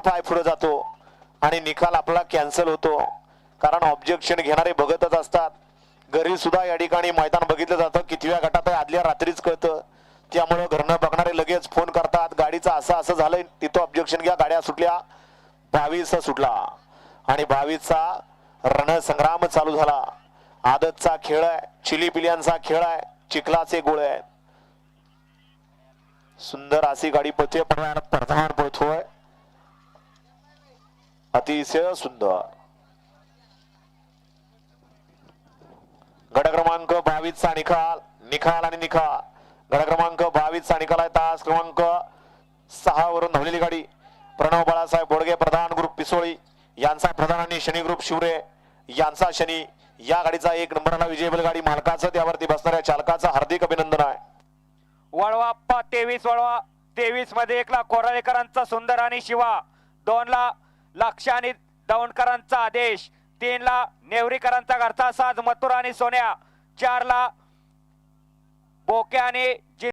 पाय पुढे जातो आणि निकाल आपला कॅन्सल होतो, कारण ऑब्जेक्शन घेणारे बघतच असतात. घरी सुद्धा या ठिकाणी मैदान बघितलं जातं, कितव्या गटात आहे आदल्या रात्रीच कळतं. त्यामुळे घरनं बघणारे लगेच फोन करतात, गाडीचं असं झालंय, तिथं ऑब्जेक्शन घ्या. गाड्या सुटल्या, 22 सुटला आणि 22चा रणसंग्राम चालू झाला. आदतचा खेळ आहे, चिली पिल्यांचा खेळ आहे, चिखलाचे गोळे आहेत. सुंदर अशी गाडी पळते, प्रधान पळतोय, अतिशय सुंदर. गट क्रमांक 22 चा निकाल आणि निकाल. गट क्रमांक 22 चा निकाल आहे. तास क्रमांक 6 वरून धावलेली गाडी प्रणव बाळासाहेब बोडगे, प्रधान ग्रुप पिसोळी यांचा प्रधान आणि शनी ग्रुप शिवरे यांचा शनी. या गाडीचा 1 नंबरला विजयबल गाडी मालकाचं, त्यावरती बसणाऱ्या चालकाचं हार्दिक अभिनंदन आहे. वळवा 23 वळवा 23 मध्ये 1 ला कोराळेकरांचा सुंदर आणि शिवा, 2 ला लक्ष आणि दौंडकरांचा आदेश, 3 ला नेवरीकरांचा घरचा साज मथुर आणि सोन्या, 4 ला बोके आणि